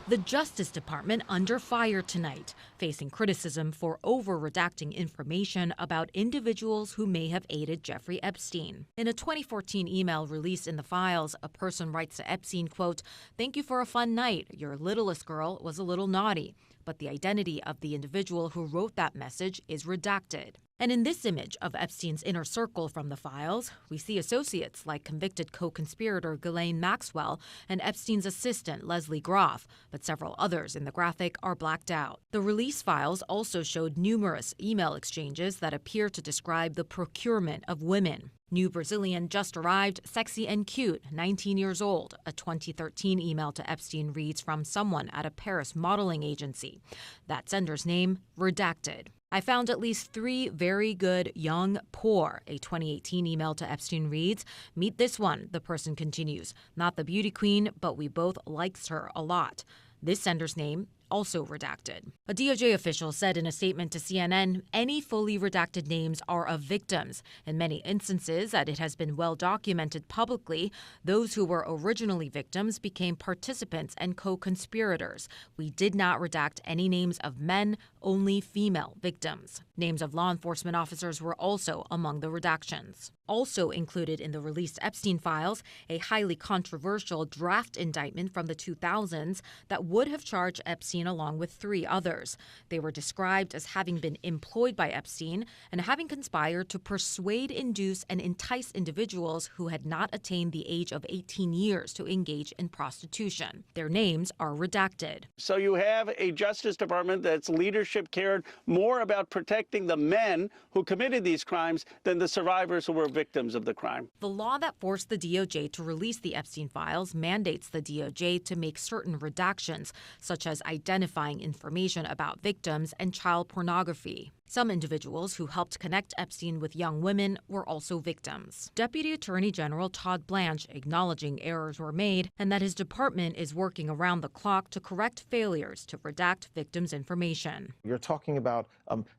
The Justice Department under fire tonight, facing criticism for over-redacting information about individuals who may have aided Jeffrey Epstein. In a 2014 email released in the files, a person writes to Epstein, quote, "Thank you for a fun night. Your littlest girl was a little naughty." But the identity of the individual who wrote that message is redacted. And in this image of Epstein's inner circle from the files, we see associates like convicted co-conspirator Ghislaine Maxwell and Epstein's assistant Leslie Groff, but several others in the graphic are blacked out. The release files also showed numerous email exchanges that appear to describe the procurement of women. New Brazilian just arrived, sexy and cute, 19 years old. A 2013 email to Epstein reads from someone at a Paris modeling agency. That sender's name, redacted. I found at least 3 very good, young, poor. A 2018 email to Epstein reads, "Meet this one," the person continues. "Not the beauty queen, but we both likes her a lot." This sender's name, also redacted. A DOJ official said in a statement to CNN, any fully redacted names are of victims. In many instances that it has been well documented publicly, those who were originally victims became participants and co-conspirators. We did not redact any names of men, only female victims. Names of law enforcement officers were also among the redactions. Also included in the released Epstein files, a highly controversial draft indictment from the 2000s that would have charged Epstein along with 3 others. They were described as having been employed by Epstein and having conspired to persuade, induce, and entice individuals who had not attained the age of 18 years to engage in prostitution. Their names are redacted. So you have a Justice Department that's leadership cared more about protecting the men who committed these crimes than the survivors who were victims of the crime. The law that forced the DOJ to release the Epstein files mandates the DOJ to make certain redactions, such as identifying information about victims and child pornography. Some individuals who helped connect Epstein with young women were also victims. Deputy Attorney General Todd Blanche acknowledging errors were made and that his department is working around the clock to correct failures to redact victims' information. You're talking about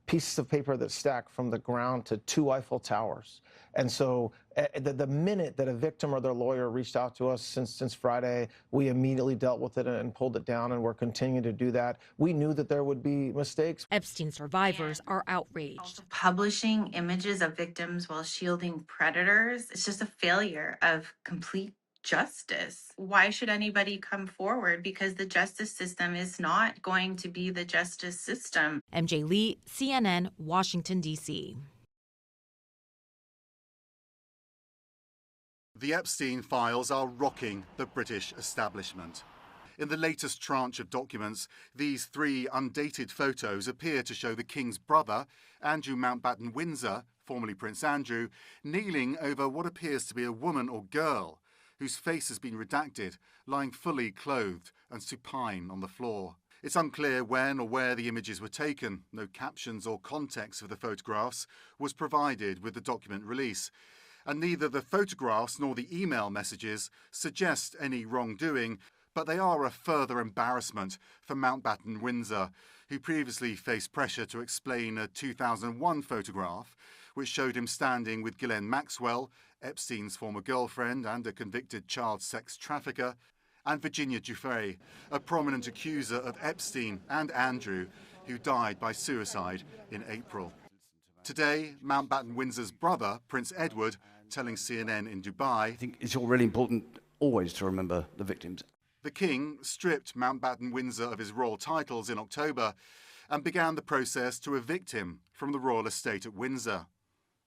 pieces of paper that stack from the ground to 2 Eiffel Towers. And so the minute that a victim or their lawyer reached out to us since Friday, we immediately dealt with it and pulled it down, and we're continuing to do that. We knew that there would be mistakes. Epstein survivors are outraged. Publishing images of victims while shielding predators, it's just a failure of complete justice. Why should anybody come forward? Because the justice system is not going to be the justice system. MJ Lee, CNN, Washington, D.C. The Epstein files are rocking the British establishment. In the latest tranche of documents, these 3 undated photos appear to show the King's brother, Andrew Mountbatten Windsor, formerly Prince Andrew, kneeling over what appears to be a woman or girl whose face has been redacted, lying fully clothed and supine on the floor. It's unclear when or where the images were taken. No captions or context of the photographs was provided with the document release. And neither the photographs nor the email messages suggest any wrongdoing, but they are a further embarrassment for Mountbatten Windsor, who previously faced pressure to explain a 2001 photograph which showed him standing with Ghislaine Maxwell, Epstein's former girlfriend and a convicted child sex trafficker, and Virginia Giuffre, a prominent accuser of Epstein and Andrew, who died by suicide in April. Today, Mountbatten Windsor's brother, Prince Edward, telling CNN in Dubai, I think it's all really important always to remember the victims. The King stripped Mountbatten Windsor of his royal titles in October and began the process to evict him from the royal estate at Windsor.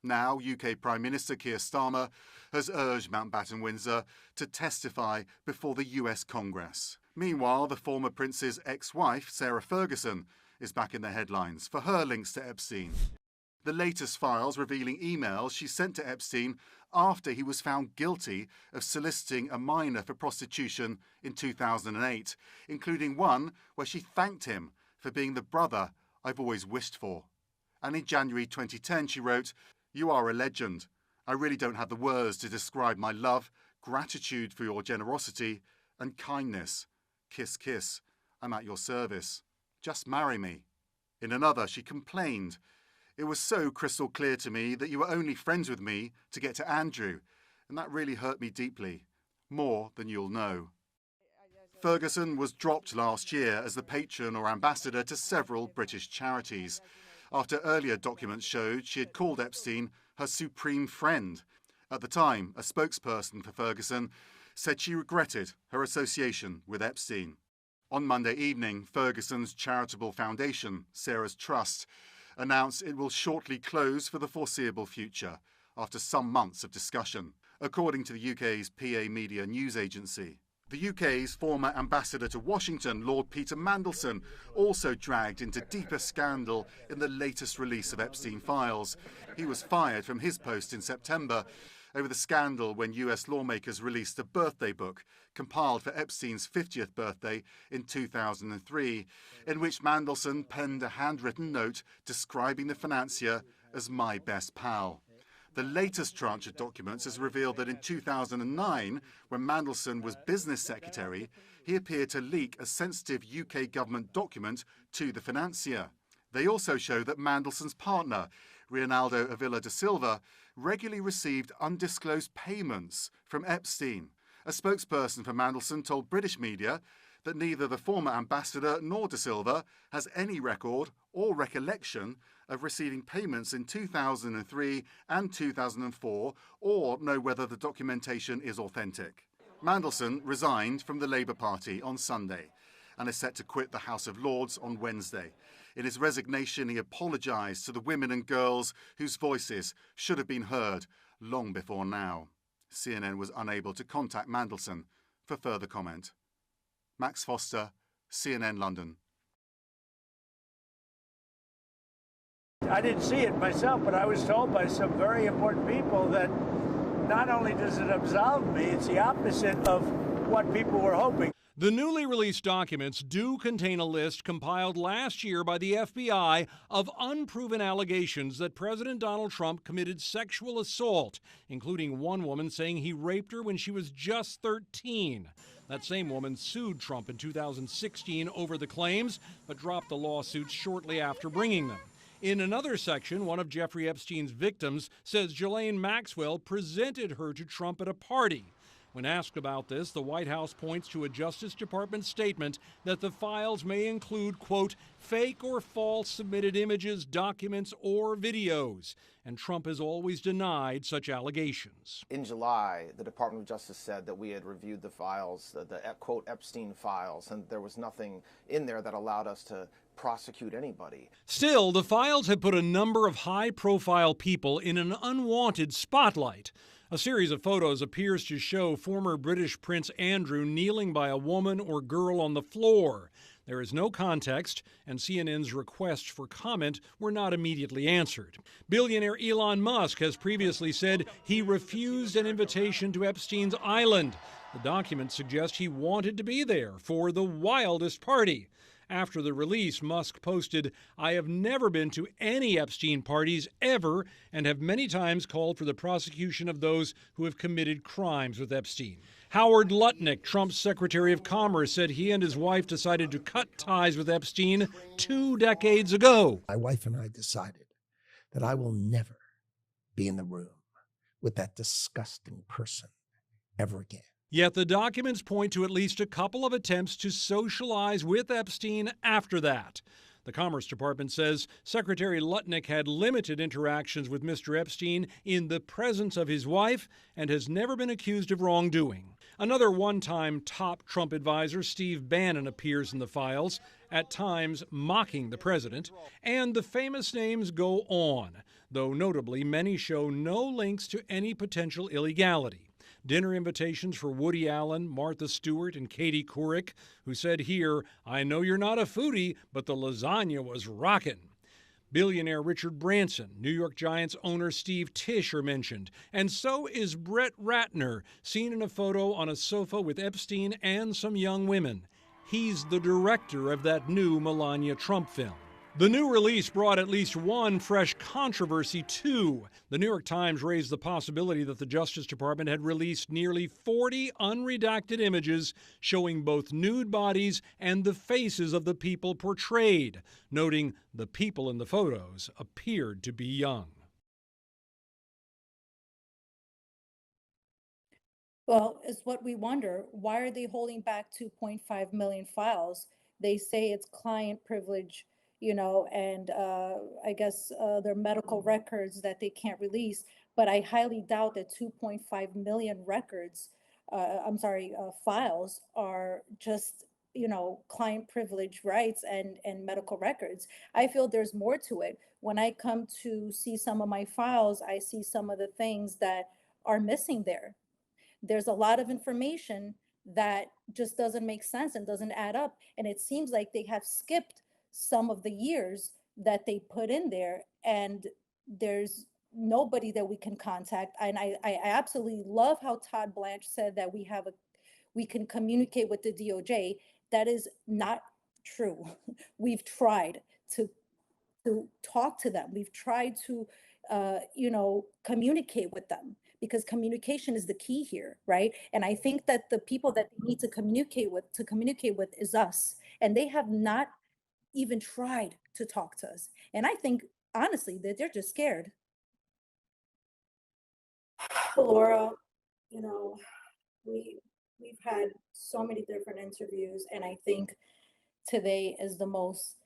Now, UK Prime Minister Keir Starmer has urged Mountbatten Windsor to testify before the US Congress. Meanwhile, the former prince's ex-wife, Sarah Ferguson, is back in the headlines for her links to Epstein. The latest files revealing emails she sent to Epstein after he was found guilty of soliciting a minor for prostitution in 2008, including one where she thanked him for being the brother I've always wished for. And in January 2010, she wrote, "You are a legend. I really don't have the words to describe my love, gratitude for your generosity and kindness. Kiss, kiss. I'm at your service. Just marry me." In another, she complained, "It was so crystal clear to me that you were only friends with me to get to Andrew, and that really hurt me deeply, more than you'll know." Ferguson was dropped last year as the patron or ambassador to several British charities, after earlier documents showed she had called Epstein her supreme friend. At the time, a spokesperson for Ferguson said she regretted her association with Epstein. On Monday evening, Ferguson's charitable foundation, Sarah's Trust, announced it will shortly close for the foreseeable future after some months of discussion, according to the UK's PA Media news agency. The UK's former ambassador to Washington, Lord Peter Mandelson, also dragged into deeper scandal in the latest release of Epstein files. He was fired from his post in September over the scandal when US lawmakers released a birthday book compiled for Epstein's 50th birthday in 2003, in which Mandelson penned a handwritten note describing the financier as my best pal. The latest tranche of documents has revealed that in 2009, when Mandelson was business secretary, he appeared to leak a sensitive UK government document to the financier. They also show that Mandelson's partner, Reinaldo Avila da Silva, regularly received undisclosed payments from Epstein. A spokesperson for Mandelson told British media that neither the former ambassador nor da Silva has any record or recollection of receiving payments in 2003 and 2004 or know whether the documentation is authentic. Mandelson resigned from the Labour Party on Sunday and is set to quit the House of Lords on Wednesday. In his resignation, he apologised to the women and girls whose voices should have been heard long before now. CNN was unable to contact Mandelson for further comment. Max Foster, CNN London. I didn't see it myself, but I was told by some very important people that not only does it absolve me, it's the opposite of what people were hoping. The newly released documents do contain a list compiled last year by the FBI of unproven allegations that President Donald Trump committed sexual assault, including one woman saying he raped her when she was just 13. That same woman sued Trump in 2016 over the claims, but dropped the lawsuits shortly after bringing them. In another section, one of Jeffrey Epstein's victims says Ghislaine Maxwell presented her to Trump at a party. When asked about this, the White House points to a Justice Department statement that the files may include, quote, fake or false submitted images, documents, or videos. And Trump has always denied such allegations. In July, the Department of Justice said that we had reviewed the files, the quote, Epstein files, and there was nothing in there that allowed us to prosecute anybody. Still, the files have put a number of high-profile people in an unwanted spotlight. A series of photos appears to show former British Prince Andrew kneeling by a woman or girl on the floor. There is no context, and CNN's requests for comment were not immediately answered. Billionaire Elon Musk has previously said he refused an invitation to Epstein's island. The documents suggest he wanted to be there for the wildest party. After the release, Musk posted, "I have never been to any Epstein parties ever and have many times called for the prosecution of those who have committed crimes with Epstein." Howard Lutnick, Trump's Secretary of Commerce, said he and his wife decided to cut ties with Epstein 2 decades ago. My wife and I decided that I will never be in the room with that disgusting person ever again. Yet the documents point to at least a couple of attempts to socialize with Epstein after that. The Commerce Department says Secretary Lutnick had limited interactions with Mr. Epstein in the presence of his wife and has never been accused of wrongdoing. Another one-time top Trump advisor, Steve Bannon, appears in the files, at times mocking the president, and the famous names go on, though notably many show no links to any potential illegality. Dinner invitations for Woody Allen, Martha Stewart, and Katie Couric, who said here, "I know you're not a foodie, but the lasagna was rockin'." Billionaire Richard Branson, New York Giants owner Steve Tisch are mentioned, and so is Brett Ratner, seen in a photo on a sofa with Epstein and some young women. He's the director of that new Melania Trump film. The new release brought at least one fresh controversy, too. The New York Times raised the possibility that the Justice Department had released nearly 40 unredacted images showing both nude bodies and the faces of the people portrayed, noting the people in the photos appeared to be young. Well, it's what we wonder. Why are they holding back 2.5 million files? They say it's client privilege, and I guess their medical records that they can't release. But I highly doubt that 2.5 million records, I'm sorry, files are just, client privilege rights and medical records. I feel there's more to it. When I come to see some of my files, I see some of the things that are missing there. There's a lot of information that just doesn't make sense and doesn't add up. And it seems like they have skipped some of the years that they put in there, and there's nobody that we can contact. And I absolutely love how Todd Blanche said that we can communicate with the DOJ. That is not true. We've tried to talk to them. We've tried to, communicate with them, because communication is the key here, right? And I think that the people that they need to communicate with is us, and they have not even tried to talk to us. And I think honestly that they're just scared. Laura, you know, we we've had so many different interviews, and I think today is the most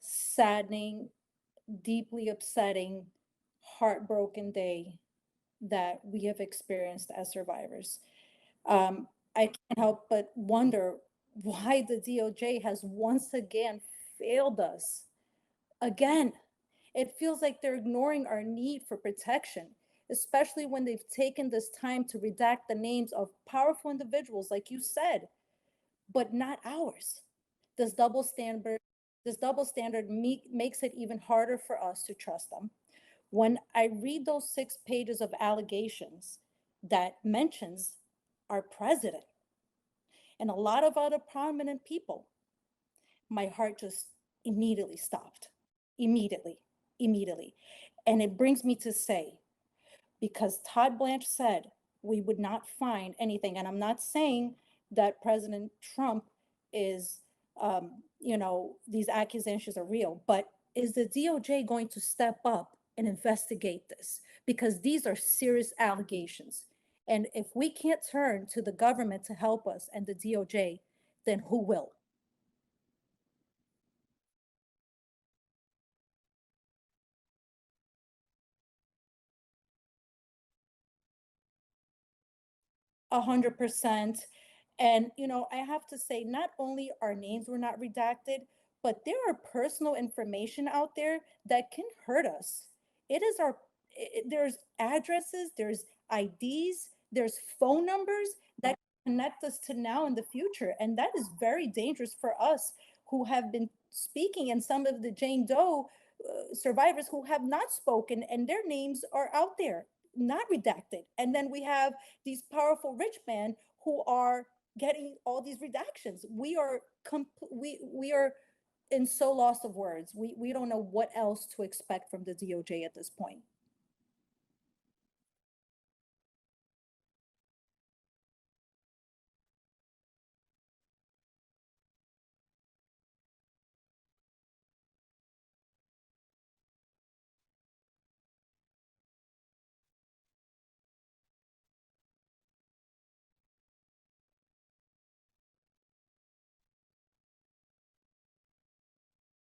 saddening, deeply upsetting, heartbroken day that we have experienced as survivors. I can't help but wonder why the DOJ has once again failed us. Again, it feels like they're ignoring our need for protection, especially when they've taken this time to redact the names of powerful individuals, like you said, but not ours. This double standard, makes it even harder for us to trust them. When I read those 6 pages of allegations that mentions our president and a lot of other prominent people, my heart just immediately stopped. Immediately, immediately. And it brings me to say, because Todd Blanche said we would not find anything, and I'm not saying that President Trump is, these accusations are real, but is the DOJ going to step up and investigate this? Because these are serious allegations. And if we can't turn to the government to help us and the DOJ, then who will? 100%. And, I have to say, not only our names were not redacted, but there are personal information out there that can hurt us. It is there's addresses, there's IDs, there's phone numbers that connect us to now and the future. And that is very dangerous for us who have been speaking, and some of the Jane Doe survivors who have not spoken, and their names are out there, not redacted. And then we have these powerful rich men who are getting all these redactions. We are in so loss of words. We don't know what else to expect from the DOJ at this point.